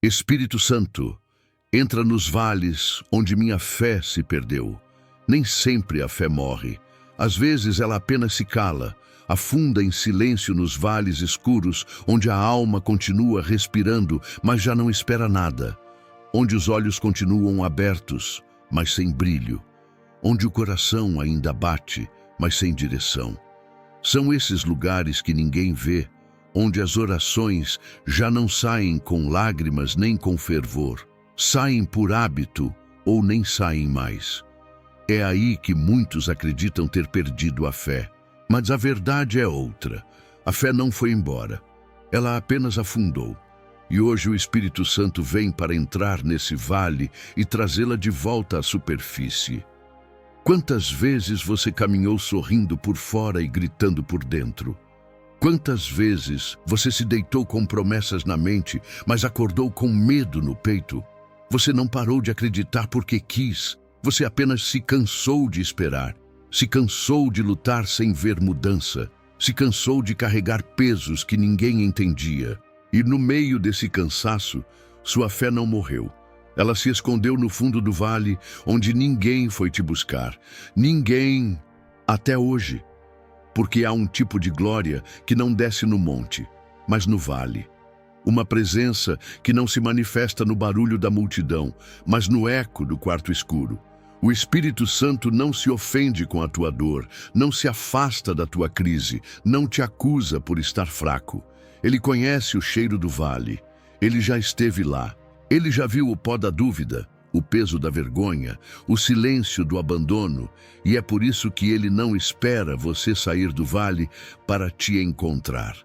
Espírito Santo, entra nos vales onde minha fé se perdeu. Nem sempre a fé morre. Às vezes ela apenas se cala, afunda em silêncio nos vales escuros, onde a alma continua respirando, mas já não espera nada. Onde os olhos continuam abertos, mas sem brilho. Onde o coração ainda bate, mas sem direção. São esses lugares que ninguém vê, onde as orações já não saem com lágrimas nem com fervor. Saem por hábito ou nem saem mais. É aí que muitos acreditam ter perdido a fé. Mas a verdade é outra. A fé não foi embora. Ela apenas afundou. E hoje o Espírito Santo vem para entrar nesse vale e trazê-la de volta à superfície. Quantas vezes você caminhou sorrindo por fora e gritando por dentro? Quantas vezes você se deitou com promessas na mente, mas acordou com medo no peito? Você não parou de acreditar porque quis. Você apenas se cansou de esperar. Se cansou de lutar sem ver mudança. Se cansou de carregar pesos que ninguém entendia. E no meio desse cansaço, sua fé não morreu. Ela se escondeu no fundo do vale, onde ninguém foi te buscar. Ninguém, até hoje. Porque há um tipo de glória que não desce no monte, mas no vale. Uma presença que não se manifesta no barulho da multidão, mas no eco do quarto escuro. O Espírito Santo não se ofende com a tua dor, não se afasta da tua crise, não te acusa por estar fraco. Ele conhece o cheiro do vale, ele já esteve lá, ele já viu o pó da dúvida, o peso da vergonha, o silêncio do abandono, e é por isso que ele não espera você sair do vale para te encontrar.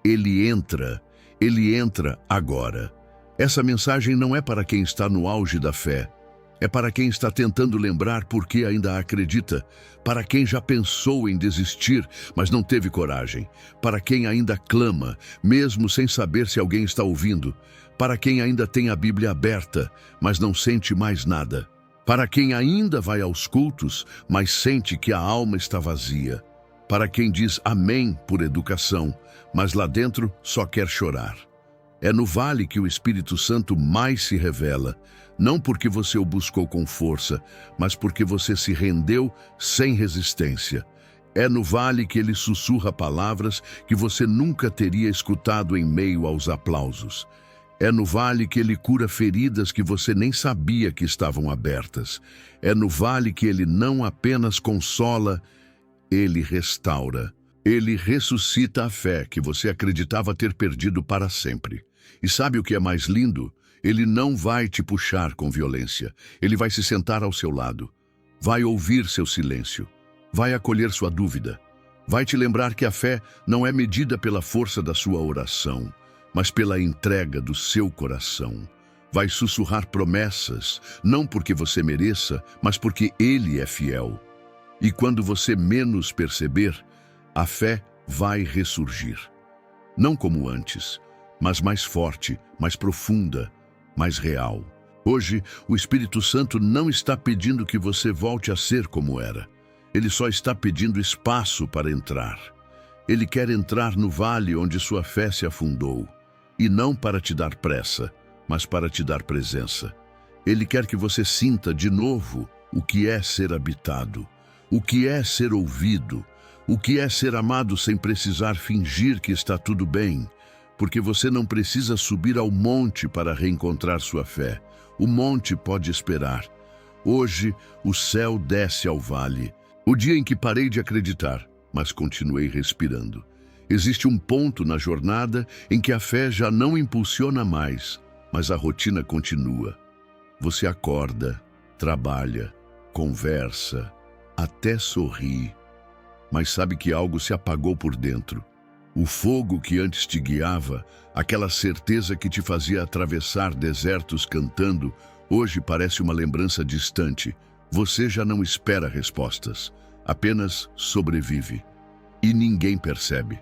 Ele entra agora. Essa mensagem não é para quem está no auge da fé, é para quem está tentando lembrar por que ainda acredita, para quem já pensou em desistir, mas não teve coragem, para quem ainda clama, mesmo sem saber se alguém está ouvindo, para quem ainda tem a Bíblia aberta, mas não sente mais nada, para quem ainda vai aos cultos, mas sente que a alma está vazia, para quem diz amém por educação, mas lá dentro só quer chorar. É no vale que o Espírito Santo mais se revela, não porque você o buscou com força, mas porque você se rendeu sem resistência. É no vale que ele sussurra palavras que você nunca teria escutado em meio aos aplausos. É no vale que ele cura feridas que você nem sabia que estavam abertas. É no vale que ele não apenas consola, ele restaura. Ele ressuscita a fé que você acreditava ter perdido para sempre. E sabe o que é mais lindo? Ele não vai te puxar com violência. Ele vai se sentar ao seu lado. Vai ouvir seu silêncio. Vai acolher sua dúvida. Vai te lembrar que a fé não é medida pela força da sua oração, mas pela entrega do seu coração. Vai sussurrar promessas, não porque você mereça, mas porque ele é fiel. E quando você menos perceber, a fé vai ressurgir. Não como antes, mas mais forte, mais profunda, mais real. Hoje, o Espírito Santo não está pedindo que você volte a ser como era. Ele só está pedindo espaço para entrar. Ele quer entrar no vale onde sua fé se afundou. E não para te dar pressa, mas para te dar presença. Ele quer que você sinta de novo o que é ser habitado, o que é ser ouvido, o que é ser amado sem precisar fingir que está tudo bem, porque você não precisa subir ao monte para reencontrar sua fé. O monte pode esperar. Hoje, o céu desce ao vale. O dia em que parei de acreditar, mas continuei respirando. Existe um ponto na jornada em que a fé já não impulsiona mais, mas a rotina continua. Você acorda, trabalha, conversa, até sorri, mas sabe que algo se apagou por dentro. O fogo que antes te guiava, aquela certeza que te fazia atravessar desertos cantando, hoje parece uma lembrança distante. Você já não espera respostas, apenas sobrevive. E ninguém percebe,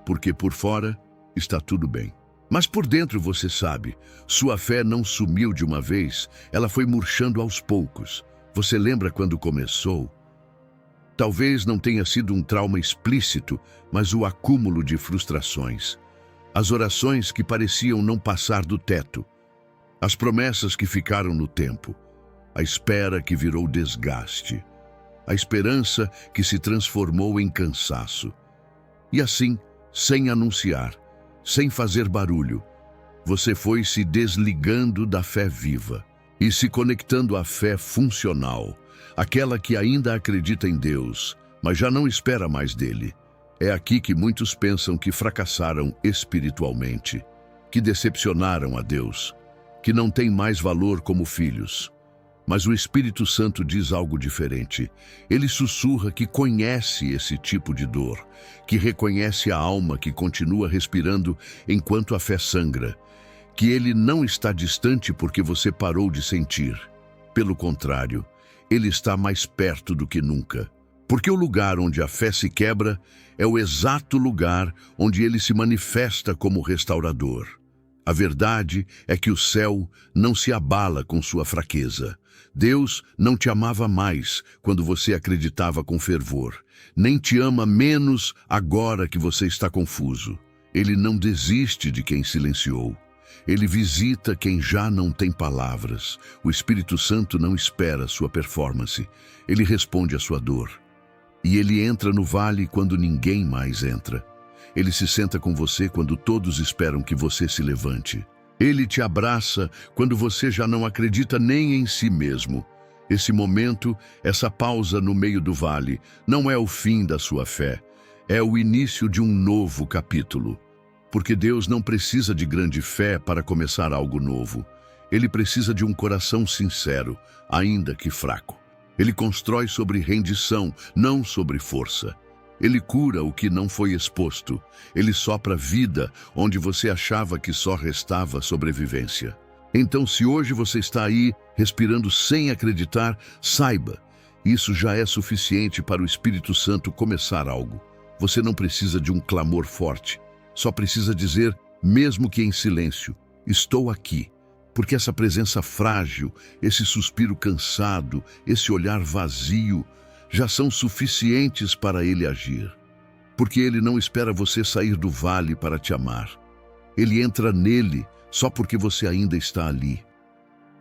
porque por fora está tudo bem. Mas por dentro você sabe, sua fé não sumiu de uma vez, ela foi murchando aos poucos. Você lembra quando começou? Talvez não tenha sido um trauma explícito, mas o acúmulo de frustrações. As orações que pareciam não passar do teto. as promessas que ficaram no tempo, a espera que virou desgaste, a esperança que se transformou em cansaço. E assim, sem anunciar, sem fazer barulho, você foi se desligando da fé viva e se conectando à fé funcional, aquela que ainda acredita em Deus, mas já não espera mais dele. É aqui que muitos pensam que fracassaram espiritualmente, que decepcionaram a Deus, que não têm mais valor como filhos. Mas o Espírito Santo diz algo diferente. Ele sussurra que conhece esse tipo de dor, que reconhece a alma que continua respirando enquanto a fé sangra, que ele não está distante porque você parou de sentir. Pelo contrário, ele está mais perto do que nunca. Porque o lugar onde a fé se quebra é o exato lugar onde ele se manifesta como restaurador. A verdade é que o céu não se abala com sua fraqueza. Deus não te amava mais quando você acreditava com fervor, nem te ama menos agora que você está confuso. Ele não desiste de quem silenciou. Ele visita quem já não tem palavras. O Espírito Santo não espera sua performance. Ele responde à sua dor. E ele entra no vale quando ninguém mais entra. Ele se senta com você quando todos esperam que você se levante. Ele te abraça quando você já não acredita nem em si mesmo. Esse momento, essa pausa no meio do vale, não é o fim da sua fé. É o início de um novo capítulo. Porque Deus não precisa de grande fé para começar algo novo. Ele precisa de um coração sincero, ainda que fraco. Ele constrói sobre rendição, não sobre força. Ele cura o que não foi exposto. Ele sopra vida onde você achava que só restava sobrevivência. Então, se hoje você está aí, respirando sem acreditar, saiba, isso já é suficiente para o Espírito Santo começar algo. Você não precisa de um clamor forte. Só precisa dizer, mesmo que em silêncio, estou aqui. Porque essa presença frágil, esse suspiro cansado, esse olhar vazio, já são suficientes para ele agir. Porque ele não espera você sair do vale para te amar. Ele entra nele só porque você ainda está ali.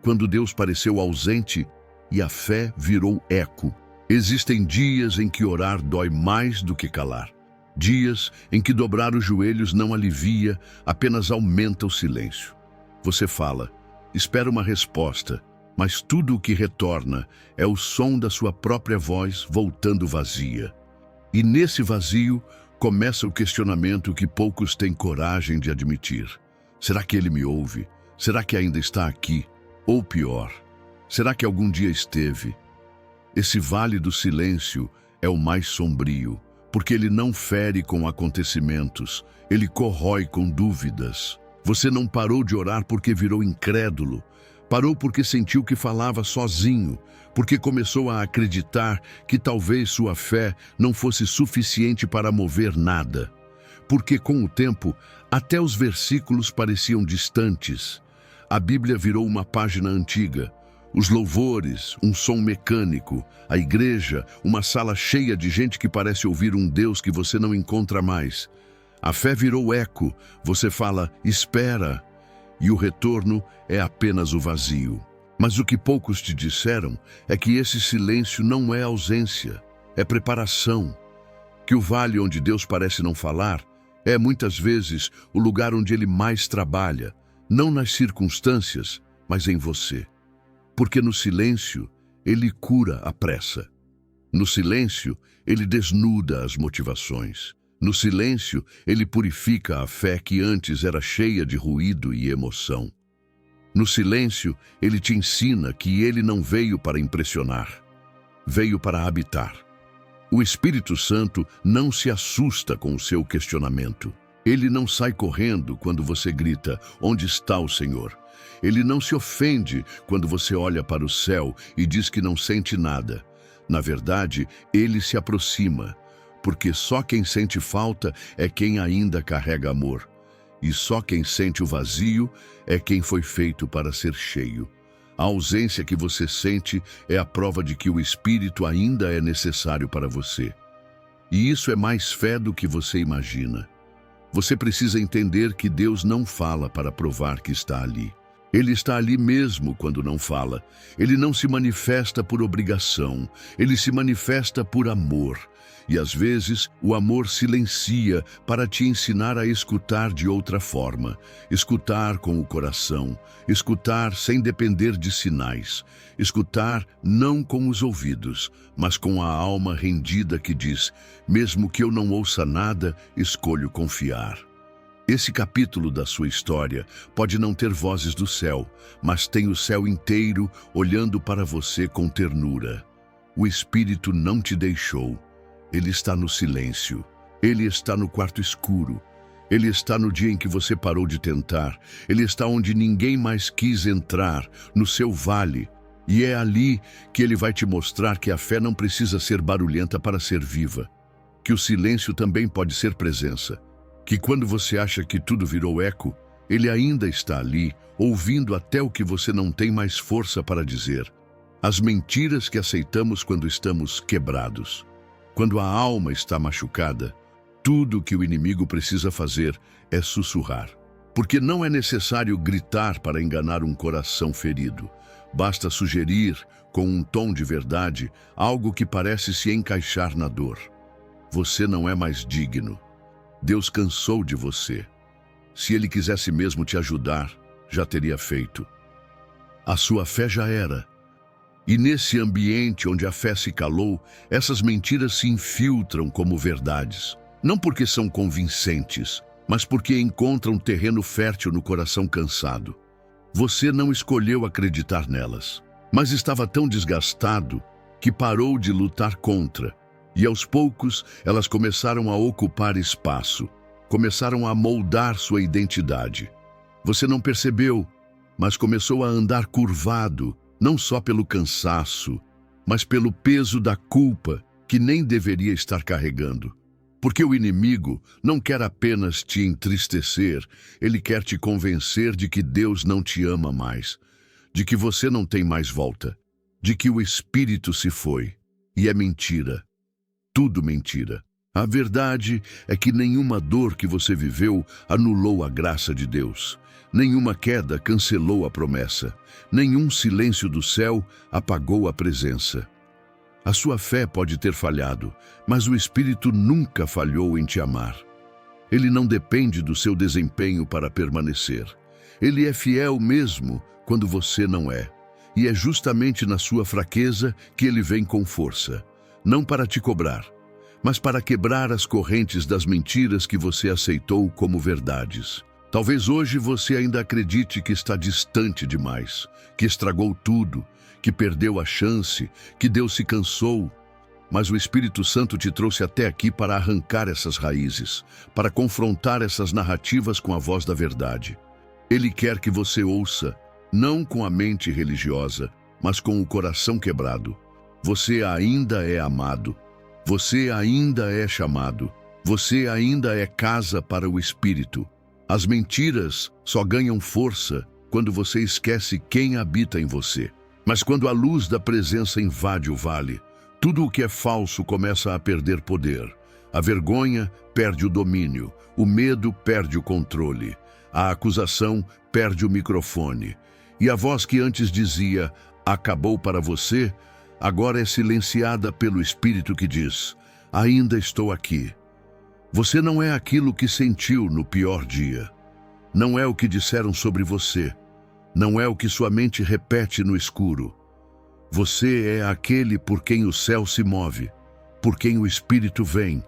Quando Deus pareceu ausente e a fé virou eco, existem dias em que orar dói mais do que calar. Dias em que dobrar os joelhos não alivia, apenas aumenta o silêncio. Você fala, espera uma resposta, mas tudo o que retorna é o som da sua própria voz voltando vazia. E nesse vazio começa o questionamento que poucos têm coragem de admitir. Será que ele me ouve? Será que ainda está aqui? Ou pior, será que algum dia esteve? Esse vale do silêncio é o mais sombrio, porque ele não fere com acontecimentos, ele corrói com dúvidas. Você não parou de orar porque virou incrédulo, parou porque sentiu que falava sozinho, porque começou a acreditar que talvez sua fé não fosse suficiente para mover nada. Porque com o tempo, até os versículos pareciam distantes. A Bíblia virou uma página antiga. Os louvores, um som mecânico, a igreja, uma sala cheia de gente que parece ouvir um Deus que você não encontra mais. A fé virou eco, você fala, espera, e o retorno é apenas o vazio. Mas o que poucos te disseram é que esse silêncio não é ausência, é preparação. Que o vale onde Deus parece não falar é muitas vezes o lugar onde Ele mais trabalha, não nas circunstâncias, mas em você. Porque no silêncio, Ele cura a pressa. No silêncio, Ele desnuda as motivações. No silêncio, Ele purifica a fé que antes era cheia de ruído e emoção. No silêncio, Ele te ensina que Ele não veio para impressionar, veio para habitar. O Espírito Santo não se assusta com o seu questionamento. Ele não sai correndo quando você grita, onde está o Senhor? Ele não se ofende quando você olha para o céu e diz que não sente nada. Na verdade, Ele se aproxima, porque só quem sente falta é quem ainda carrega amor. E só quem sente o vazio é quem foi feito para ser cheio. A ausência que você sente é a prova de que o Espírito ainda é necessário para você. E isso é mais fé do que você imagina. Você precisa entender que Deus não fala para provar que está ali. Ele está ali mesmo quando não fala. Ele não se manifesta por obrigação, ele se manifesta por amor. E às vezes o amor silencia para te ensinar a escutar de outra forma, escutar com o coração, escutar sem depender de sinais, escutar não com os ouvidos, mas com a alma rendida que diz: mesmo que eu não ouça nada, escolho confiar. Esse capítulo da sua história pode não ter vozes do céu, mas tem o céu inteiro olhando para você com ternura. O Espírito não te deixou. Ele está no silêncio. Ele está no quarto escuro. Ele está no dia em que você parou de tentar. Ele está onde ninguém mais quis entrar, no seu vale. E é ali que ele vai te mostrar que a fé não precisa ser barulhenta para ser viva. Que o silêncio também pode ser presença. Que quando você acha que tudo virou eco, ele ainda está ali, ouvindo até o que você não tem mais força para dizer. As mentiras que aceitamos quando estamos quebrados. Quando a alma está machucada, tudo o que o inimigo precisa fazer é sussurrar. Porque não é necessário gritar para enganar um coração ferido. Basta sugerir, com um tom de verdade, algo que parece se encaixar na dor. Você não é mais digno. Deus cansou de você. Se Ele quisesse mesmo te ajudar, já teria feito. A sua fé já era. E nesse ambiente onde a fé se calou, essas mentiras se infiltram como verdades. Não porque são convincentes, mas porque encontram terreno fértil no coração cansado. Você não escolheu acreditar nelas, mas estava tão desgastado que parou de lutar contra. E aos poucos, elas começaram a ocupar espaço, começaram a moldar sua identidade. Você não percebeu, mas começou a andar curvado, não só pelo cansaço, mas pelo peso da culpa que nem deveria estar carregando. Porque o inimigo não quer apenas te entristecer, ele quer te convencer de que Deus não te ama mais, de que você não tem mais volta, de que o Espírito se foi. E é mentira. Tudo mentira. A verdade é que nenhuma dor que você viveu anulou a graça de Deus. Nenhuma queda cancelou a promessa. Nenhum silêncio do céu apagou a presença. A sua fé pode ter falhado, mas o Espírito nunca falhou em te amar. Ele não depende do seu desempenho para permanecer. Ele é fiel mesmo quando você não é. E é justamente na sua fraqueza que ele vem com força. Não para te cobrar, mas para quebrar as correntes das mentiras que você aceitou como verdades. Talvez hoje você ainda acredite que está distante demais, que estragou tudo, que perdeu a chance, que Deus se cansou. Mas o Espírito Santo te trouxe até aqui para arrancar essas raízes, para confrontar essas narrativas com a voz da verdade. Ele quer que você ouça, não com a mente religiosa, mas com o coração quebrado. Você ainda é amado. Você ainda é chamado. Você ainda é casa para o Espírito. As mentiras só ganham força quando você esquece quem habita em você. Mas quando a luz da presença invade o vale, tudo o que é falso começa a perder poder. A vergonha perde o domínio, o medo perde o controle, a acusação perde o microfone. E a voz que antes dizia, acabou para você, agora é silenciada pelo Espírito que diz, ainda estou aqui. Você não é aquilo que sentiu no pior dia. Não é o que disseram sobre você. Não é o que sua mente repete no escuro. Você é aquele por quem o céu se move, por quem o Espírito vem,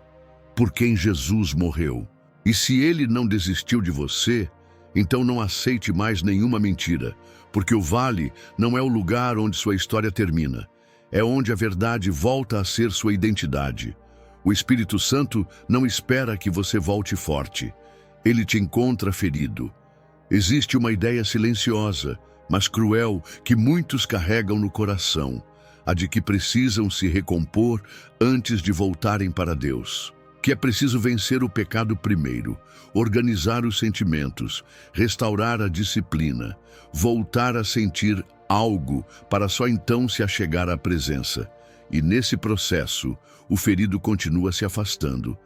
por quem Jesus morreu. E se ele não desistiu de você, então não aceite mais nenhuma mentira, porque o vale não é o lugar onde sua história termina. É onde a verdade volta a ser sua identidade. O Espírito Santo não espera que você volte forte. Ele te encontra ferido. Existe uma ideia silenciosa, mas cruel, que muitos carregam no coração, a de que precisam se recompor antes de voltarem para Deus. Que é preciso vencer o pecado primeiro, organizar os sentimentos, restaurar a disciplina, voltar a sentir algo para só então se achegar à presença. E nesse processo, o ferido continua se afastando,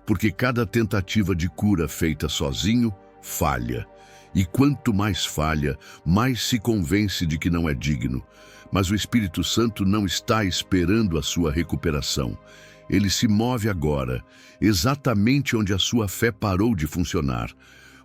porque cada tentativa de cura feita sozinho falha. E quanto mais falha, mais se convence de que não é digno. Mas o Espírito Santo não está esperando a sua recuperação. Ele se move agora, exatamente onde a sua fé parou de funcionar.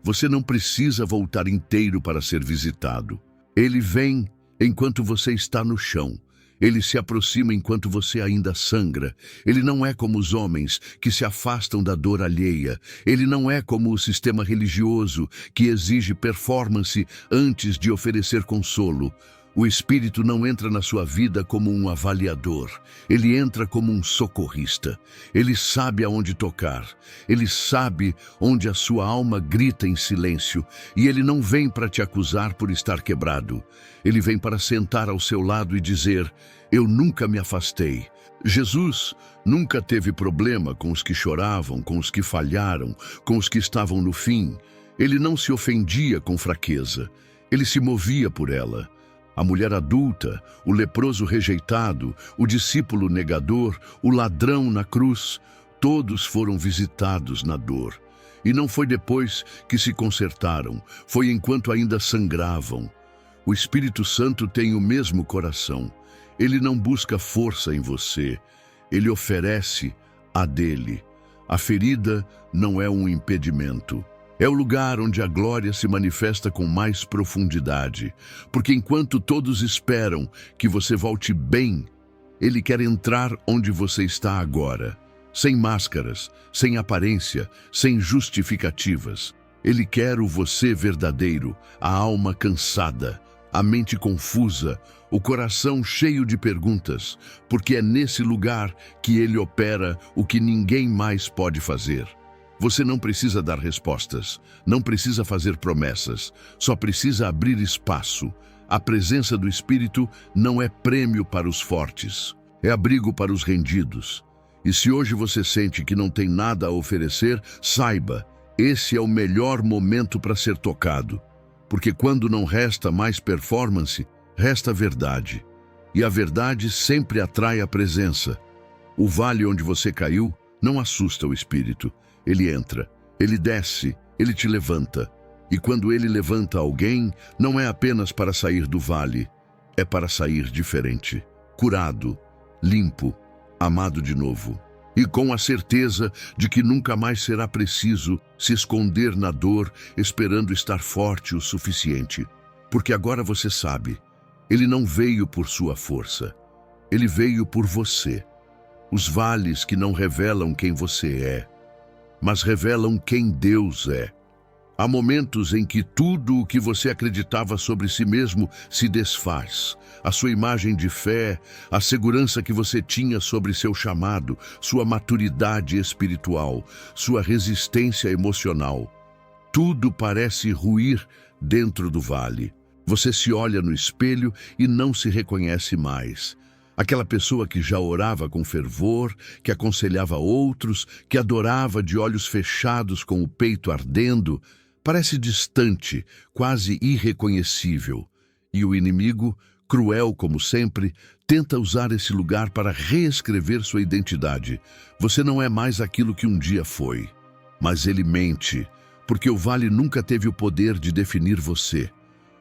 Você não precisa voltar inteiro para ser visitado. Ele vem enquanto você está no chão. Ele se aproxima enquanto você ainda sangra. Ele não é como os homens que se afastam da dor alheia. Ele não é como o sistema religioso que exige performance antes de oferecer consolo. O Espírito não entra na sua vida como um avaliador. Ele entra como um socorrista. Ele sabe aonde tocar. Ele sabe onde a sua alma grita em silêncio. E ele não vem para te acusar por estar quebrado. Ele vem para sentar ao seu lado e dizer: eu nunca me afastei. Jesus nunca teve problema com os que choravam, com os que falharam, com os que estavam no fim. Ele não se ofendia com fraqueza. Ele se movia por ela. A mulher adulta, o leproso rejeitado, o discípulo negador, o ladrão na cruz, todos foram visitados na dor. E não foi depois que se consertaram, foi enquanto ainda sangravam. O Espírito Santo tem o mesmo coração. Ele não busca força em você, ele oferece a dele. A ferida não é um impedimento. É o lugar onde a glória se manifesta com mais profundidade, porque enquanto todos esperam que você volte bem, ele quer entrar onde você está agora, sem máscaras, sem aparência, sem justificativas. Ele quer o você verdadeiro, a alma cansada, a mente confusa, o coração cheio de perguntas, porque é nesse lugar que ele opera o que ninguém mais pode fazer. Você não precisa dar respostas, não precisa fazer promessas, só precisa abrir espaço. A presença do Espírito não é prêmio para os fortes, é abrigo para os rendidos. E se hoje você sente que não tem nada a oferecer, saiba, esse é o melhor momento para ser tocado. Porque quando não resta mais performance, resta a verdade. E a verdade sempre atrai a presença. O vale onde você caiu não assusta o Espírito. Ele entra, ele desce, ele te levanta. E quando ele levanta alguém, não é apenas para sair do vale, é para sair diferente, curado, limpo, amado de novo. E com a certeza de que nunca mais será preciso se esconder na dor, esperando estar forte o suficiente. Porque agora você sabe, ele não veio por sua força, ele veio por você. Os vales que não revelam quem você é, mas revelam quem Deus é. Há momentos em que tudo o que você acreditava sobre si mesmo se desfaz. A sua imagem de fé, a segurança que você tinha sobre seu chamado, sua maturidade espiritual, sua resistência emocional. Tudo parece ruir dentro do vale. Você se olha no espelho e não se reconhece mais. Aquela pessoa que já orava com fervor, que aconselhava outros, que adorava de olhos fechados com o peito ardendo, parece distante, quase irreconhecível. E o inimigo, cruel como sempre, tenta usar esse lugar para reescrever sua identidade. Você não é mais aquilo que um dia foi. Mas ele mente, porque o vale nunca teve o poder de definir você.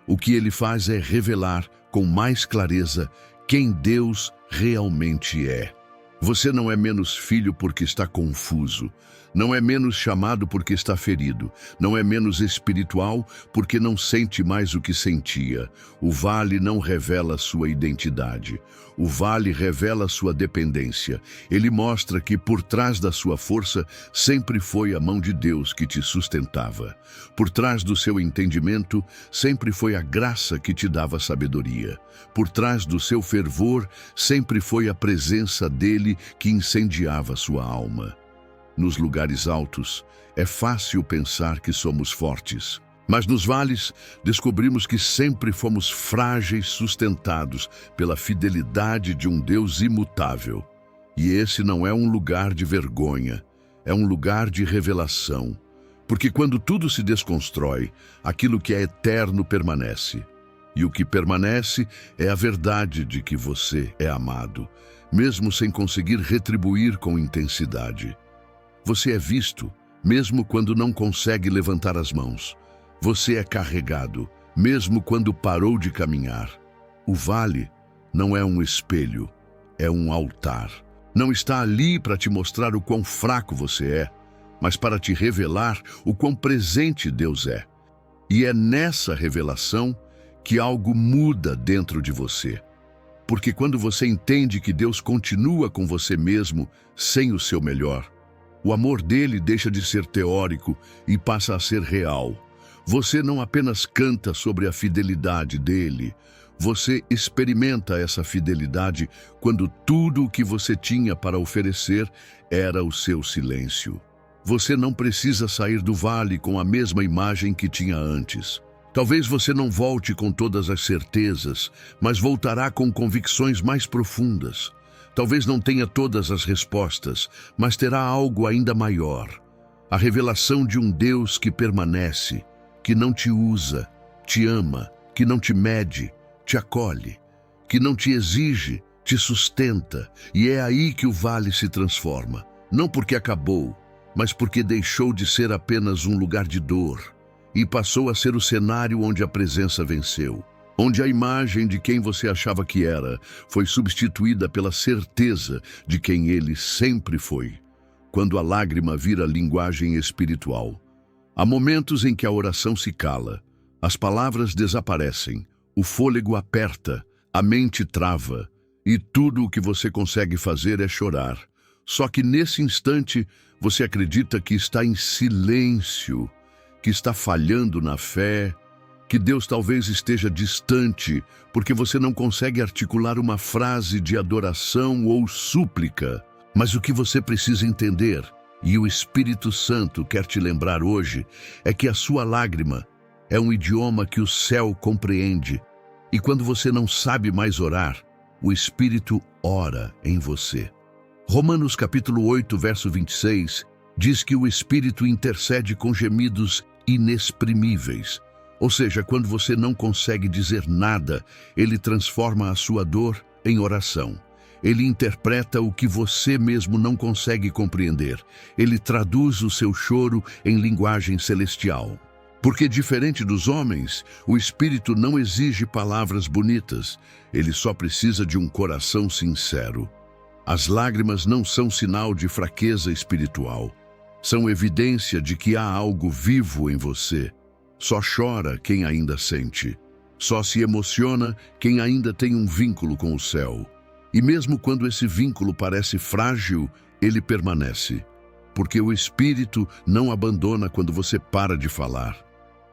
O que ele faz é revelar com mais clareza quem Deus realmente é. Você não é menos filho porque está confuso. Não é menos chamado porque está ferido. Não é menos espiritual porque não sente mais o que sentia. O vale não revela sua identidade. O vale revela sua dependência. Ele mostra que por trás da sua força sempre foi a mão de Deus que te sustentava. Por trás do seu entendimento sempre foi a graça que te dava sabedoria. Por trás do seu fervor sempre foi a presença dele que incendiava sua alma. Nos lugares altos, é fácil pensar que somos fortes. Mas nos vales, descobrimos que sempre fomos frágeis, sustentados pela fidelidade de um Deus imutável. E esse não é um lugar de vergonha, é um lugar de revelação. Porque quando tudo se desconstrói, aquilo que é eterno permanece. E o que permanece é a verdade de que você é amado, mesmo sem conseguir retribuir com intensidade. Você é visto, mesmo quando não consegue levantar as mãos. Você é carregado, mesmo quando parou de caminhar. O vale não é um espelho, é um altar. Não está ali para te mostrar o quão fraco você é, mas para te revelar o quão presente Deus é. E é nessa revelação que algo muda dentro de você. Porque quando você entende que Deus continua com você mesmo sem o seu melhor, o amor dele deixa de ser teórico e passa a ser real. Você não apenas canta sobre a fidelidade dele, você experimenta essa fidelidade quando tudo o que você tinha para oferecer era o seu silêncio. Você não precisa sair do vale com a mesma imagem que tinha antes. Talvez você não volte com todas as certezas, mas voltará com convicções mais profundas. Talvez não tenha todas as respostas, mas terá algo ainda maior. A revelação de um Deus que permanece, que não te usa, te ama, que não te mede, te acolhe, que não te exige, te sustenta. E é aí que o vale se transforma. Não porque acabou, mas porque deixou de ser apenas um lugar de dor e passou a ser o cenário onde a presença venceu, onde a imagem de quem você achava que era foi substituída pela certeza de quem ele sempre foi. Quando a lágrima vira linguagem espiritual, há momentos em que a oração se cala, as palavras desaparecem, o fôlego aperta, a mente trava, e tudo o que você consegue fazer é chorar. Só que nesse instante, você acredita que está em silêncio, que está falhando na fé, que Deus talvez esteja distante, porque você não consegue articular uma frase de adoração ou súplica. Mas o que você precisa entender, e o Espírito Santo quer te lembrar hoje, é que a sua lágrima é um idioma que o céu compreende. E quando você não sabe mais orar, o Espírito ora em você. Romanos capítulo 8, verso 26, diz que o Espírito intercede com gemidos inexprimíveis. Ou seja, quando você não consegue dizer nada, ele transforma a sua dor em oração. Ele interpreta o que você mesmo não consegue compreender. Ele traduz o seu choro em linguagem celestial. Porque, diferente dos homens, o Espírito não exige palavras bonitas. Ele só precisa de um coração sincero. As lágrimas não são sinal de fraqueza espiritual. São evidência de que há algo vivo em você. Só chora quem ainda sente. Só se emociona quem ainda tem um vínculo com o céu. E mesmo quando esse vínculo parece frágil, ele permanece. Porque o Espírito não abandona quando você para de falar.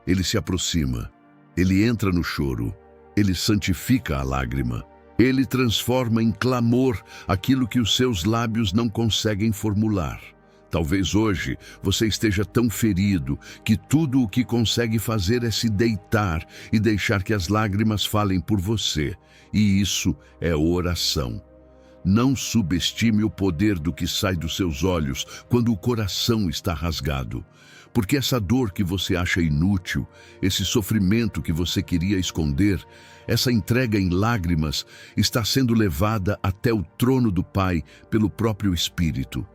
Ele se aproxima. Ele entra no choro. Ele santifica a lágrima. Ele transforma em clamor aquilo que os seus lábios não conseguem formular. Talvez hoje você esteja tão ferido que tudo o que consegue fazer é se deitar e deixar que as lágrimas falem por você. E isso é oração. Não subestime o poder do que sai dos seus olhos quando o coração está rasgado. Porque essa dor que você acha inútil, esse sofrimento que você queria esconder, essa entrega em lágrimas está sendo levada até o trono do Pai pelo próprio Espírito.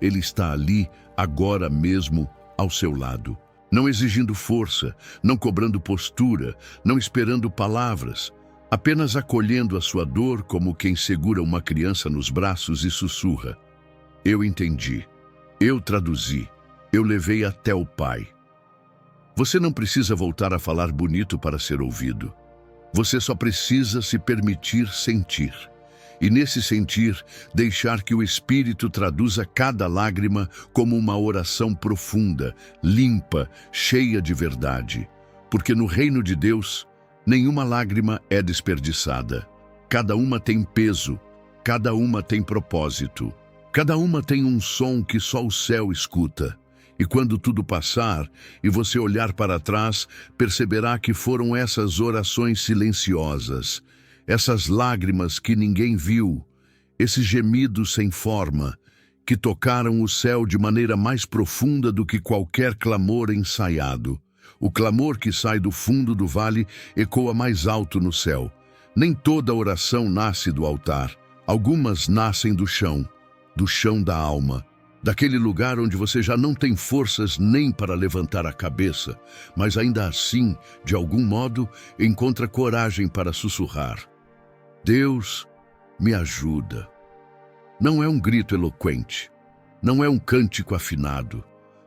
Ele está ali, agora mesmo, ao seu lado. Não exigindo força, não cobrando postura, não esperando palavras, apenas acolhendo a sua dor como quem segura uma criança nos braços e sussurra: eu entendi, eu traduzi, eu levei até o Pai. Você não precisa voltar a falar bonito para ser ouvido. Você só precisa se permitir sentir. E nesse sentir, deixar que o Espírito traduza cada lágrima como uma oração profunda, limpa, cheia de verdade. Porque no reino de Deus, nenhuma lágrima é desperdiçada. Cada uma tem peso, cada uma tem propósito, cada uma tem um som que só o céu escuta. E quando tudo passar e você olhar para trás, perceberá que foram essas orações silenciosas, essas lágrimas que ninguém viu, esses gemidos sem forma, que tocaram o céu de maneira mais profunda do que qualquer clamor ensaiado. O clamor que sai do fundo do vale ecoa mais alto no céu. Nem toda oração nasce do altar. Algumas nascem do chão da alma. daquele lugar onde você já não tem forças nem para levantar a cabeça, mas ainda assim, de algum modo, encontra coragem para sussurrar: Deus, me ajuda. Não é um grito eloquente, não é um cântico afinado,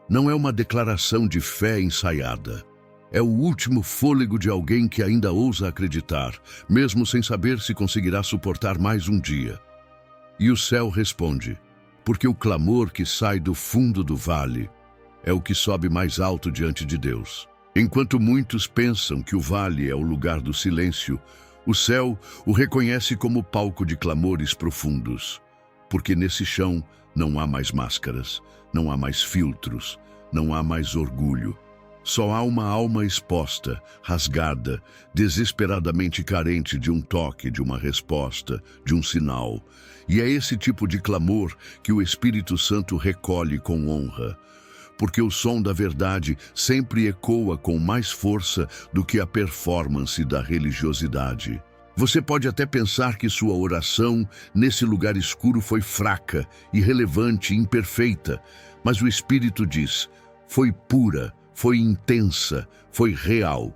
não é uma declaração de fé ensaiada. É o último fôlego de alguém que ainda ousa acreditar, mesmo sem saber se conseguirá suportar mais um dia. E o céu responde, porque o clamor que sai do fundo do vale é o que sobe mais alto diante de Deus. Enquanto muitos pensam que o vale é o lugar do silêncio, o céu o reconhece como palco de clamores profundos, porque nesse chão não há mais máscaras, não há mais filtros, não há mais orgulho. Só há uma alma exposta, rasgada, desesperadamente carente de um toque, de uma resposta, de um sinal. E é esse tipo de clamor que o Espírito Santo recolhe com honra, porque o som da verdade sempre ecoa com mais força do que a performance da religiosidade. Você pode até pensar que sua oração nesse lugar escuro foi fraca, irrelevante, imperfeita, mas o Espírito diz, foi pura, foi intensa, foi real.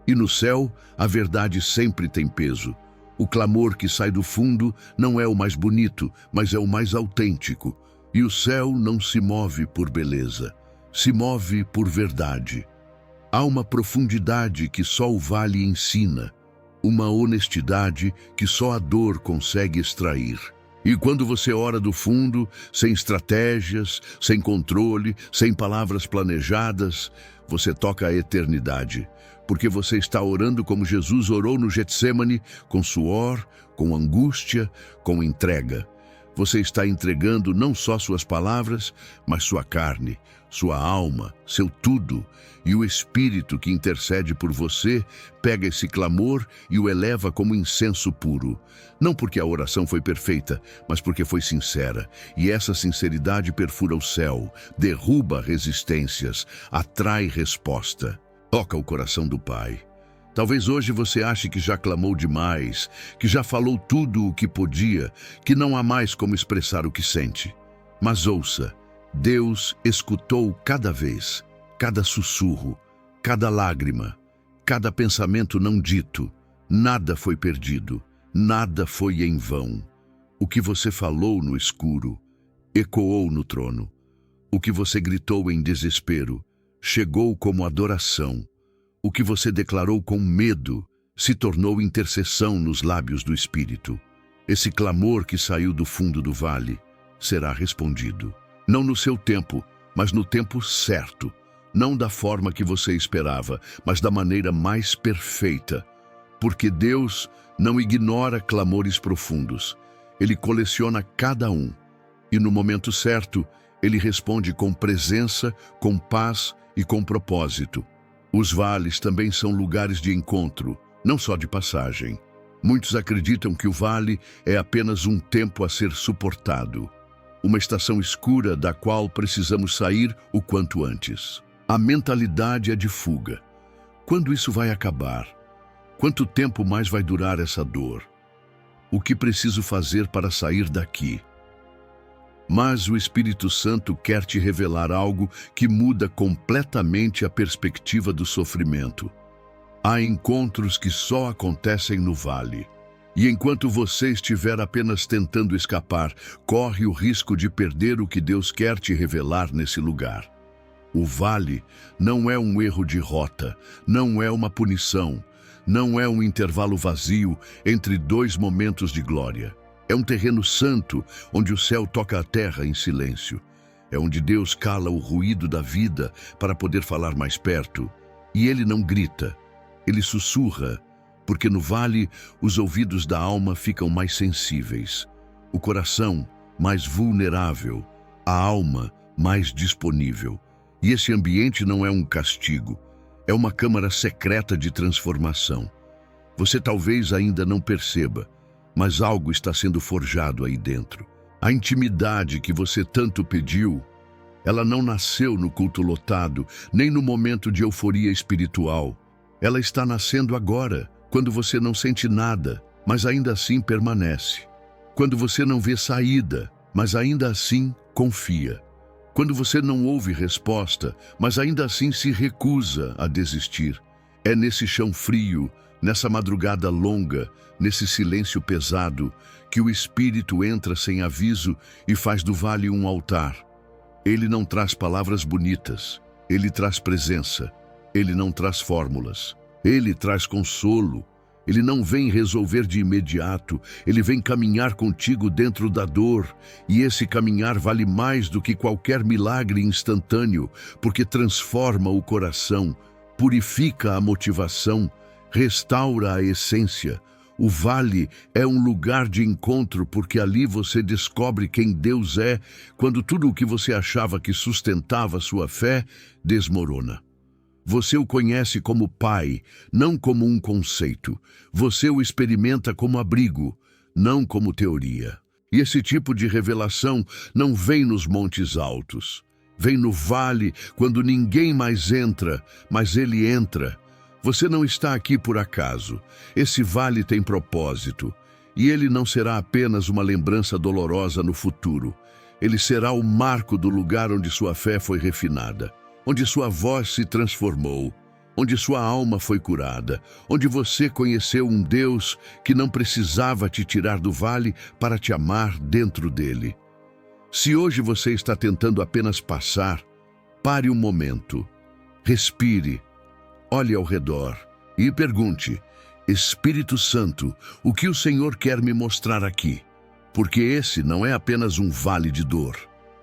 E no céu, a verdade sempre tem peso. O clamor que sai do fundo não é o mais bonito, mas é o mais autêntico. E o céu não se move por beleza, se move por verdade. Há uma profundidade que só o vale ensina, uma honestidade que só a dor consegue extrair. E quando você ora do fundo, sem estratégias, sem controle, sem palavras planejadas, você toca a eternidade, porque você está orando como Jesus orou no Getsêmani, com suor, com angústia, com entrega. Você está entregando não só suas palavras, mas sua carne, sua alma, seu tudo. E o Espírito que intercede por você pega esse clamor e o eleva como incenso puro. Não porque a oração foi perfeita, mas porque foi sincera. E essa sinceridade perfura o céu, derruba resistências, atrai resposta. Toca o coração do Pai. Talvez hoje você ache que já clamou demais, que já falou tudo o que podia, que não há mais como expressar o que sente. Mas ouça, Deus escutou cada vez, cada sussurro, cada lágrima, cada pensamento não dito. Nada foi perdido, nada foi em vão. O que você falou no escuro, ecoou no trono. O que você gritou em desespero, chegou como adoração. O que você declarou com medo se tornou intercessão nos lábios do Espírito. Esse clamor que saiu do fundo do vale será respondido. Não no seu tempo, mas no tempo certo. Não da forma que você esperava, mas da maneira mais perfeita. Porque Deus não ignora clamores profundos. Ele coleciona cada um. E no momento certo, Ele responde com presença, com paz e com propósito. Os vales também são lugares de encontro, não só de passagem. Muitos acreditam que o vale é apenas um tempo a ser suportado, uma estação escura da qual precisamos sair o quanto antes. A mentalidade é de fuga. Quando isso vai acabar? Quanto tempo mais vai durar essa dor? O que preciso fazer para sair daqui? Mas o Espírito Santo quer te revelar algo que muda completamente a perspectiva do sofrimento. Há encontros que só acontecem no vale. E enquanto você estiver apenas tentando escapar, corre o risco de perder o que Deus quer te revelar nesse lugar. O vale não é um erro de rota, não é uma punição, não é um intervalo vazio entre dois momentos de glória. É um terreno santo, onde o céu toca a terra em silêncio. É onde Deus cala o ruído da vida para poder falar mais perto. E Ele não grita, Ele sussurra, porque no vale os ouvidos da alma ficam mais sensíveis, o coração mais vulnerável, a alma mais disponível. E esse ambiente não é um castigo, é uma câmara secreta de transformação. Você talvez ainda não perceba, mas algo está sendo forjado aí dentro. A intimidade que você tanto pediu, ela não nasceu no culto lotado, nem no momento de euforia espiritual. Ela está nascendo agora, quando você não sente nada, mas ainda assim permanece. Quando você não vê saída, mas ainda assim confia. Quando você não ouve resposta, mas ainda assim se recusa a desistir. É nesse chão frio, nessa madrugada longa, nesse silêncio pesado, que o Espírito entra sem aviso e faz do vale um altar. Ele não traz palavras bonitas, ele traz presença. Ele não traz fórmulas, ele traz consolo. Ele não vem resolver de imediato, ele vem caminhar contigo dentro da dor. E esse caminhar vale mais do que qualquer milagre instantâneo, porque transforma o coração, purifica a motivação, restaura a essência. O vale é um lugar de encontro, porque ali você descobre quem Deus é, quando tudo o que você achava que sustentava sua fé desmorona. Você o conhece como Pai, não como um conceito. Você o experimenta como abrigo, não como teoria. E esse tipo de revelação não vem nos montes altos. Vem no vale, quando ninguém mais entra, mas ele entra. Você não está aqui por acaso. Esse vale tem propósito. E ele não será apenas uma lembrança dolorosa no futuro. Ele será o marco do lugar onde sua fé foi refinada, onde sua voz se transformou, onde sua alma foi curada, onde você conheceu um Deus que não precisava te tirar do vale para te amar dentro dele. Se hoje você está tentando apenas passar, pare um momento, respire, olhe ao redor e pergunte: Espírito Santo, o que o Senhor quer me mostrar aqui? Porque esse não é apenas um vale de dor.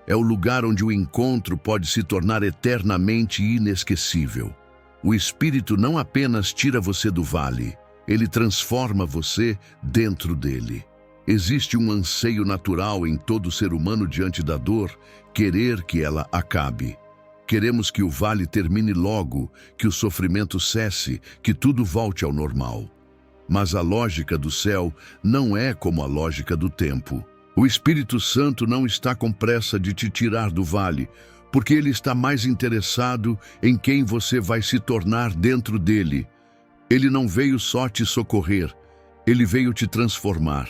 É o lugar onde o encontro pode se tornar eternamente inesquecível. O Espírito não apenas tira você do vale, ele transforma você dentro dele. Existe um anseio natural em todo ser humano diante da dor, querer que ela acabe. Queremos que o vale termine logo, que o sofrimento cesse, que tudo volte ao normal. Mas a lógica do céu não é como a lógica do tempo. O Espírito Santo não está com pressa de te tirar do vale, porque ele está mais interessado em quem você vai se tornar dentro dele. Ele não veio só te socorrer, ele veio te transformar.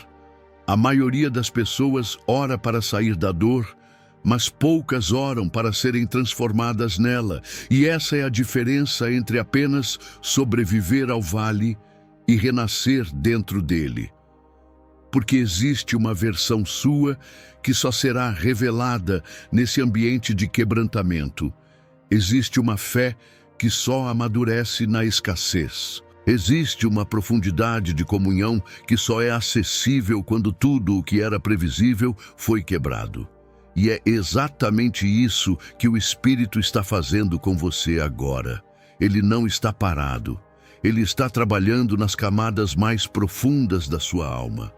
A maioria das pessoas ora para sair da dor, mas poucas oram para serem transformadas nela. E essa é a diferença entre apenas sobreviver ao vale e renascer dentro dele. Porque existe uma versão sua que só será revelada nesse ambiente de quebrantamento. Existe uma fé que só amadurece na escassez. Existe uma profundidade de comunhão que só é acessível quando tudo o que era previsível foi quebrado. E é exatamente isso que o Espírito está fazendo com você agora. Ele não está parado. Ele está trabalhando nas camadas mais profundas da sua alma,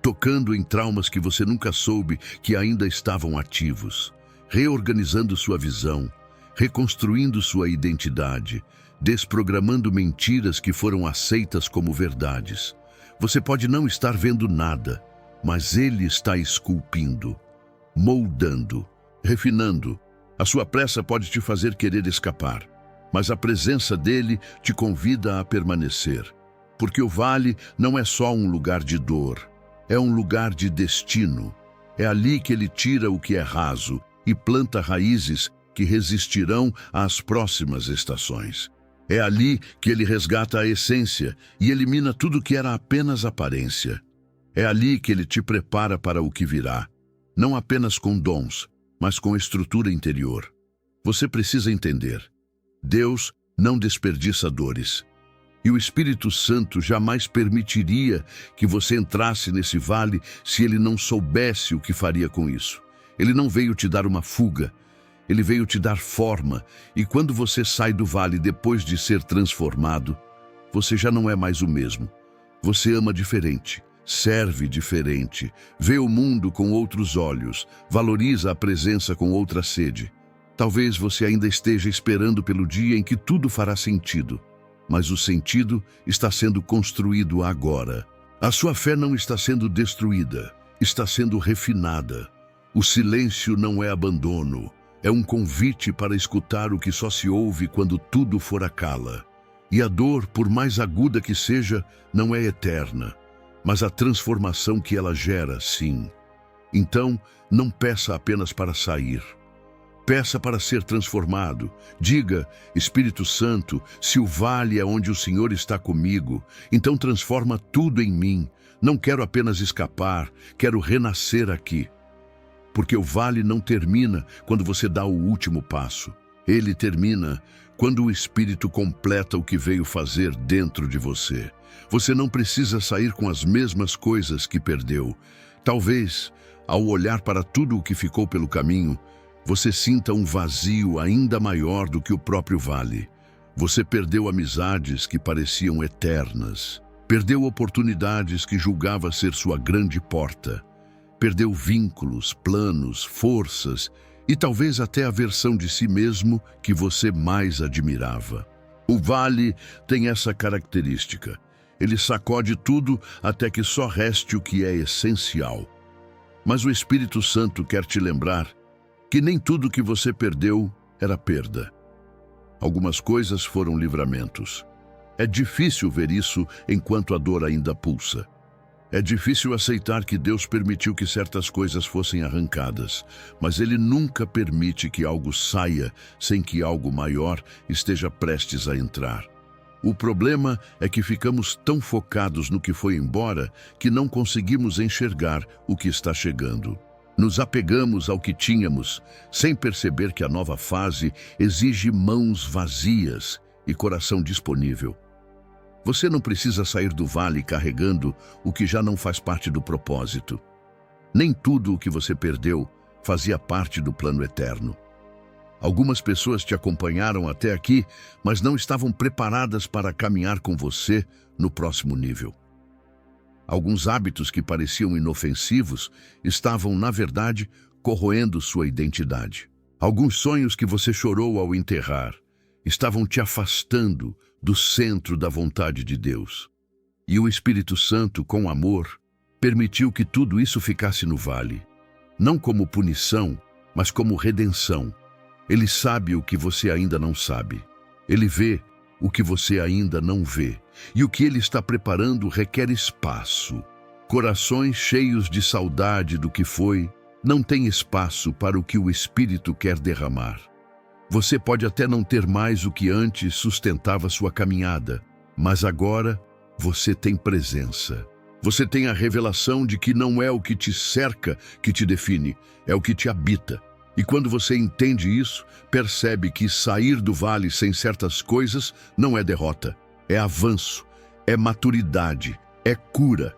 tocando em traumas que você nunca soube que ainda estavam ativos, reorganizando sua visão, reconstruindo sua identidade, desprogramando mentiras que foram aceitas como verdades. Você pode não estar vendo nada, mas ele está esculpindo, moldando, refinando. A sua pressa pode te fazer querer escapar, mas a presença dele te convida a permanecer. Porque o vale não é só um lugar de dor, é um lugar de destino. É ali que ele tira o que é raso e planta raízes que resistirão às próximas estações. É ali que ele resgata a essência e elimina tudo que era apenas aparência. É ali que ele te prepara para o que virá, não apenas com dons, mas com estrutura interior. Você precisa entender: Deus não desperdiça dores. E o Espírito Santo jamais permitiria que você entrasse nesse vale se ele não soubesse o que faria com isso. Ele não veio te dar uma fuga, ele veio te dar forma. E quando você sai do vale depois de ser transformado, você já não é mais o mesmo. Você ama diferente, serve diferente, vê o mundo com outros olhos, valoriza a presença com outra sede. Talvez você ainda esteja esperando pelo dia em que tudo fará sentido, mas o sentido está sendo construído agora. A sua fé não está sendo destruída, está sendo refinada. O silêncio não é abandono, é um convite para escutar o que só se ouve quando tudo for a cala. E a dor, por mais aguda que seja, não é eterna, mas a transformação que ela gera, sim. Então, não peça apenas para sair. Peça para ser transformado. Diga, Espírito Santo, se o vale é onde o Senhor está comigo, então transforma tudo em mim. Não quero apenas escapar, quero renascer aqui. Porque o vale não termina quando você dá o último passo. Ele termina quando o Espírito completa o que veio fazer dentro de você. Você não precisa sair com as mesmas coisas que perdeu. Talvez, ao olhar para tudo o que ficou pelo caminho, você sinta um vazio ainda maior do que o próprio vale. Você perdeu amizades que pareciam eternas. Perdeu oportunidades que julgava ser sua grande porta. Perdeu vínculos, planos, forças e talvez até a versão de si mesmo que você mais admirava. O vale tem essa característica. Ele sacode tudo até que só reste o que é essencial. Mas o Espírito Santo quer te lembrar que nem tudo que você perdeu era perda. Algumas coisas foram livramentos. É difícil ver isso enquanto a dor ainda pulsa. É difícil aceitar que Deus permitiu que certas coisas fossem arrancadas, mas Ele nunca permite que algo saia sem que algo maior esteja prestes a entrar. O problema é que ficamos tão focados no que foi embora que não conseguimos enxergar o que está chegando. Nos apegamos ao que tínhamos, sem perceber que a nova fase exige mãos vazias e coração disponível. Você não precisa sair do vale carregando o que já não faz parte do propósito. Nem tudo o que você perdeu fazia parte do plano eterno. Algumas pessoas te acompanharam até aqui, mas não estavam preparadas para caminhar com você no próximo nível. Alguns hábitos que pareciam inofensivos estavam, na verdade, corroendo sua identidade. Alguns sonhos que você chorou ao enterrar estavam te afastando do centro da vontade de Deus. E o Espírito Santo, com amor, permitiu que tudo isso ficasse no vale. Não como punição, mas como redenção. Ele sabe o que você ainda não sabe. Ele vê o que você ainda não vê. E o que Ele está preparando requer espaço. Corações cheios de saudade do que foi, não têm espaço para o que o Espírito quer derramar. Você pode até não ter mais o que antes sustentava sua caminhada, mas agora você tem presença. Você tem a revelação de que não é o que te cerca que te define, é o que te habita. E quando você entende isso, percebe que sair do vale sem certas coisas não é derrota, é avanço, é maturidade, é cura.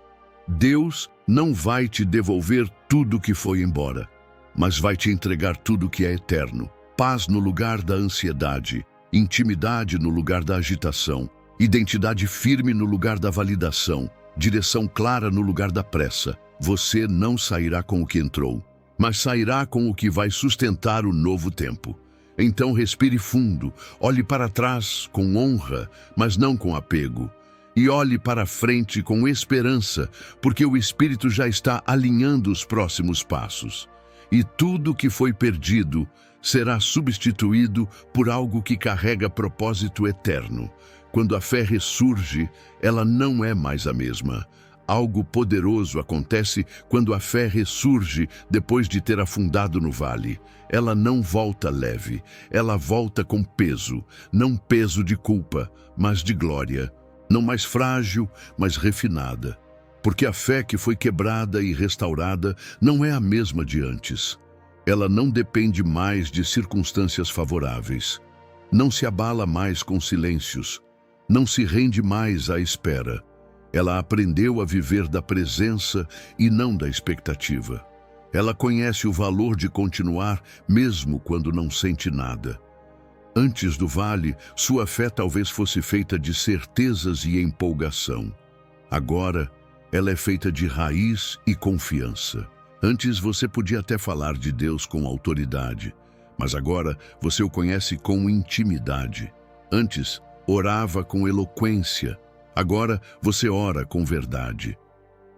Deus não vai te devolver tudo que foi embora, mas vai te entregar tudo que é eterno. Paz no lugar da ansiedade, intimidade no lugar da agitação, identidade firme no lugar da validação, direção clara no lugar da pressa. Você não sairá com o que entrou, mas sairá com o que vai sustentar o novo tempo. Então respire fundo, olhe para trás com honra, mas não com apego. E olhe para frente com esperança, porque o Espírito já está alinhando os próximos passos. E tudo que foi perdido será substituído por algo que carrega propósito eterno. Quando a fé ressurge, ela não é mais a mesma. Algo poderoso acontece quando a fé ressurge depois de ter afundado no vale. Ela não volta leve, ela volta com peso, não peso de culpa, mas de glória. Não mais frágil, mas refinada. Porque a fé que foi quebrada e restaurada não é a mesma de antes. Ela não depende mais de circunstâncias favoráveis. Não se abala mais com silêncios. Não se rende mais à espera. Ela aprendeu a viver da presença e não da expectativa. Ela conhece o valor de continuar mesmo quando não sente nada. Antes do vale, sua fé talvez fosse feita de certezas e empolgação. Agora, ela é feita de raiz e confiança. Antes você podia até falar de Deus com autoridade, mas agora você o conhece com intimidade. Antes, orava com eloquência. Agora você ora com verdade.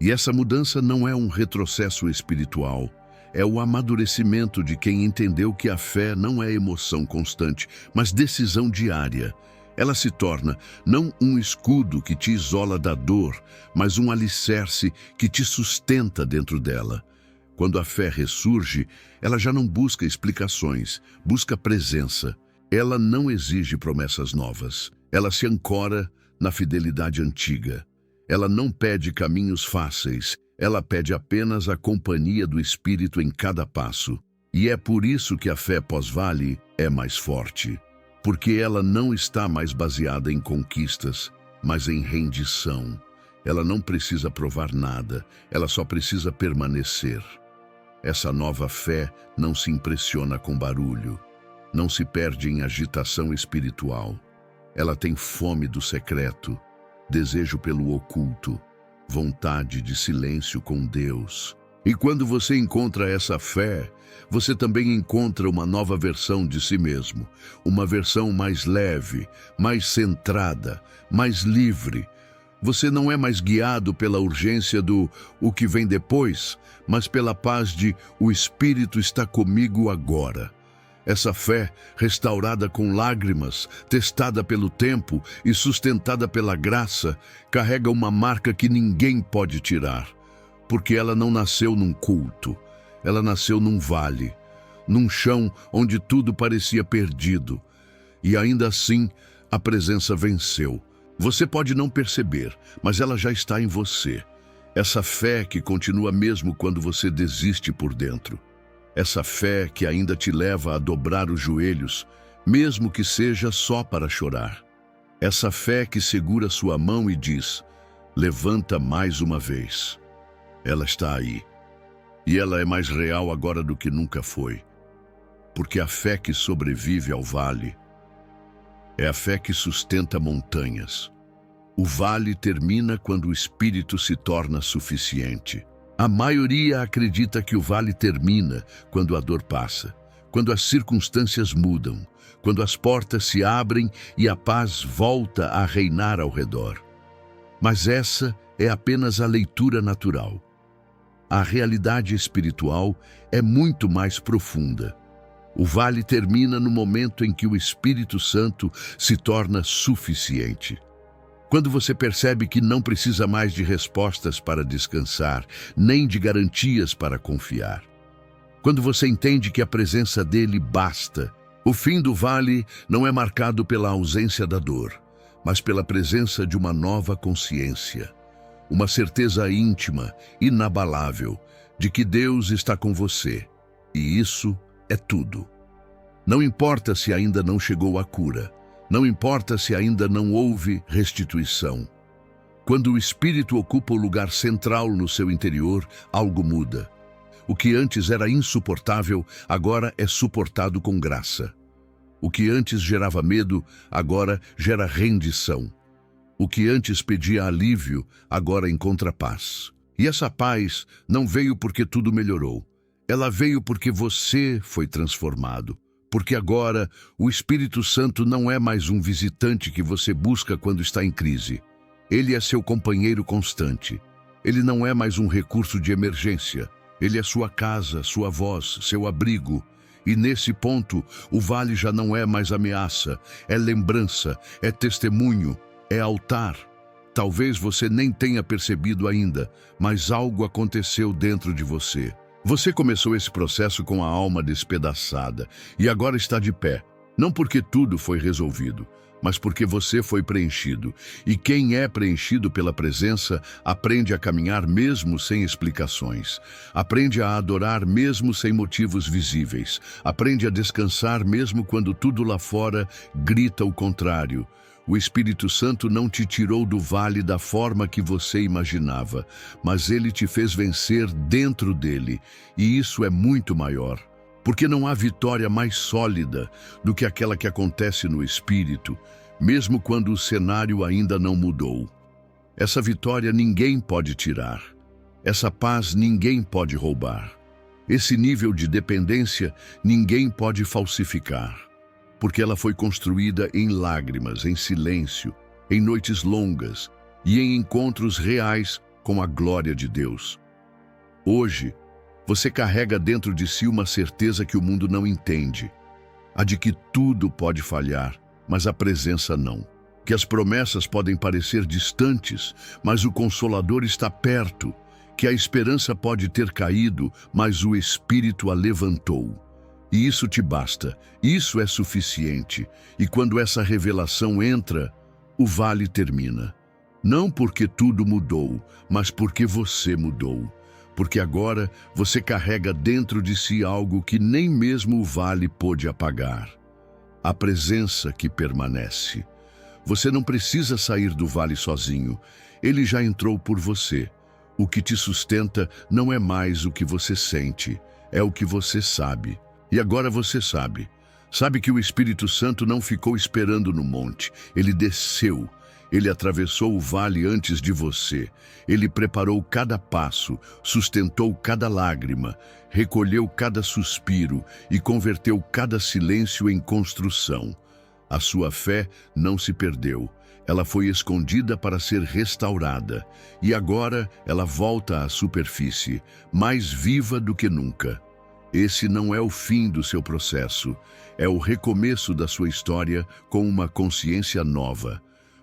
E essa mudança não é um retrocesso espiritual, é o amadurecimento de quem entendeu que a fé não é emoção constante, mas decisão diária. Ela se torna não um escudo que te isola da dor, mas um alicerce que te sustenta dentro dela. Quando a fé ressurge, ela já não busca explicações, busca presença. Ela não exige promessas novas. Ela se ancora na fidelidade antiga. Ela não pede caminhos fáceis. Ela pede apenas a companhia do Espírito em cada passo. E é por isso que a fé pós-vale é mais forte. Porque ela não está mais baseada em conquistas, mas em rendição. Ela não precisa provar nada, ela só precisa permanecer. Essa nova fé não se impressiona com barulho, não se perde em agitação espiritual. Ela tem fome do secreto, desejo pelo oculto, vontade de silêncio com Deus. E quando você encontra essa fé, você também encontra uma nova versão de si mesmo, uma versão mais leve, mais centrada, mais livre. Você não é mais guiado pela urgência do o que vem depois, mas pela paz de o Espírito está comigo agora. Essa fé, restaurada com lágrimas, testada pelo tempo e sustentada pela graça, carrega uma marca que ninguém pode tirar. Porque ela não nasceu num culto, ela nasceu num vale, num chão onde tudo parecia perdido. E ainda assim, a presença venceu. Você pode não perceber, mas ela já está em você. Essa fé que continua mesmo quando você desiste por dentro. Essa fé que ainda te leva a dobrar os joelhos, mesmo que seja só para chorar. Essa fé que segura sua mão e diz, levanta mais uma vez. Ela está aí. E ela é mais real agora do que nunca foi. Porque a fé que sobrevive ao vale é a fé que sustenta montanhas. O vale termina quando o Espírito se torna suficiente. A maioria acredita que o vale termina quando a dor passa, quando as circunstâncias mudam, quando as portas se abrem e a paz volta a reinar ao redor. Mas essa é apenas a leitura natural. A realidade espiritual é muito mais profunda. O vale termina no momento em que o Espírito Santo se torna suficiente. Quando você percebe que não precisa mais de respostas para descansar, nem de garantias para confiar. Quando você entende que a presença dele basta. O fim do vale não é marcado pela ausência da dor, mas pela presença de uma nova consciência. Uma certeza íntima, inabalável, de que Deus está com você. E isso é tudo. Não importa se ainda não chegou a cura. Não importa se ainda não houve restituição. Quando o Espírito ocupa o lugar central no seu interior, algo muda. O que antes era insuportável, agora é suportado com graça. O que antes gerava medo, agora gera rendição. O que antes pedia alívio, agora encontra paz. E essa paz não veio porque tudo melhorou. Ela veio porque você foi transformado. Porque agora o Espírito Santo não é mais um visitante que você busca quando está em crise. Ele é seu companheiro constante. Ele não é mais um recurso de emergência. Ele é sua casa, sua voz, seu abrigo. E nesse ponto, o vale já não é mais ameaça, é lembrança, é testemunho, é altar. Talvez você nem tenha percebido ainda, mas algo aconteceu dentro de você. Você começou esse processo com a alma despedaçada e agora está de pé, não porque tudo foi resolvido, mas porque você foi preenchido. E quem é preenchido pela presença aprende a caminhar mesmo sem explicações, aprende a adorar mesmo sem motivos visíveis, aprende a descansar mesmo quando tudo lá fora grita o contrário. O Espírito Santo não te tirou do vale da forma que você imaginava, mas ele te fez vencer dentro dele, e isso é muito maior. Porque não há vitória mais sólida do que aquela que acontece no Espírito, mesmo quando o cenário ainda não mudou. Essa vitória ninguém pode tirar. Essa paz ninguém pode roubar. Esse nível de dependência ninguém pode falsificar. Porque ela foi construída em lágrimas, em silêncio, em noites longas e em encontros reais com a glória de Deus. Hoje, você carrega dentro de si uma certeza que o mundo não entende, a de que tudo pode falhar, mas a presença não. Que as promessas podem parecer distantes, mas o Consolador está perto, que a esperança pode ter caído, mas o Espírito a levantou. E isso te basta, isso é suficiente. E quando essa revelação entra, o vale termina. Não porque tudo mudou, mas porque você mudou. Porque agora você carrega dentro de si algo que nem mesmo o vale pôde apagar. A presença que permanece. Você não precisa sair do vale sozinho. Ele já entrou por você. O que te sustenta não é mais o que você sente, é o que você sabe. E agora você sabe. Sabe que o Espírito Santo não ficou esperando no monte. Ele desceu. Ele atravessou o vale antes de você. Ele preparou cada passo, sustentou cada lágrima, recolheu cada suspiro e converteu cada silêncio em construção. A sua fé não se perdeu. Ela foi escondida para ser restaurada. E agora ela volta à superfície, mais viva do que nunca. Esse não é o fim do seu processo, é o recomeço da sua história com uma consciência nova.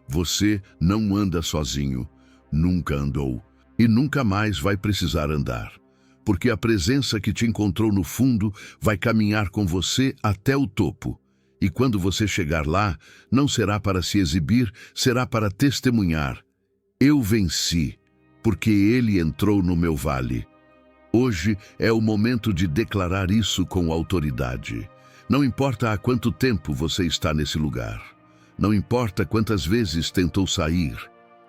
Você não anda sozinho, nunca andou e nunca mais vai precisar andar, porque a presença que te encontrou no fundo vai caminhar com você até o topo. E quando você chegar lá, não será para se exibir, será para testemunhar. Eu venci, porque ele entrou no meu vale. Hoje é o momento de declarar isso com autoridade. Não importa há quanto tempo você está nesse lugar. Não importa quantas vezes tentou sair.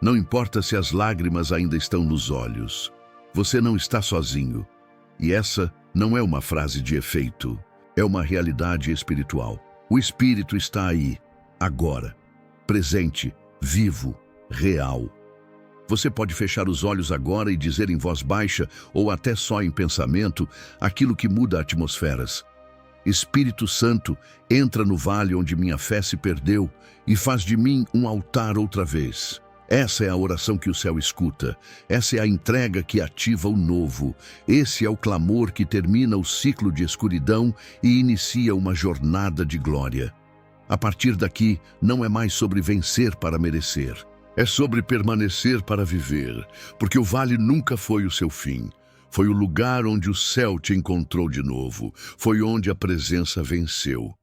Não importa se as lágrimas ainda estão nos olhos. Você não está sozinho. E essa não é uma frase de efeito. É uma realidade espiritual. O Espírito está aí, agora, presente, vivo, real. Você pode fechar os olhos agora e dizer em voz baixa, ou até só em pensamento, aquilo que muda atmosferas. Espírito Santo, entra no vale onde minha fé se perdeu e faz de mim um altar outra vez. Essa é a oração que o céu escuta. Essa é a entrega que ativa o novo. Esse é o clamor que termina o ciclo de escuridão e inicia uma jornada de glória. A partir daqui, não é mais sobre vencer para merecer. É sobre permanecer para viver, porque o vale nunca foi o seu fim. Foi o lugar onde o céu te encontrou de novo. Foi onde a presença venceu.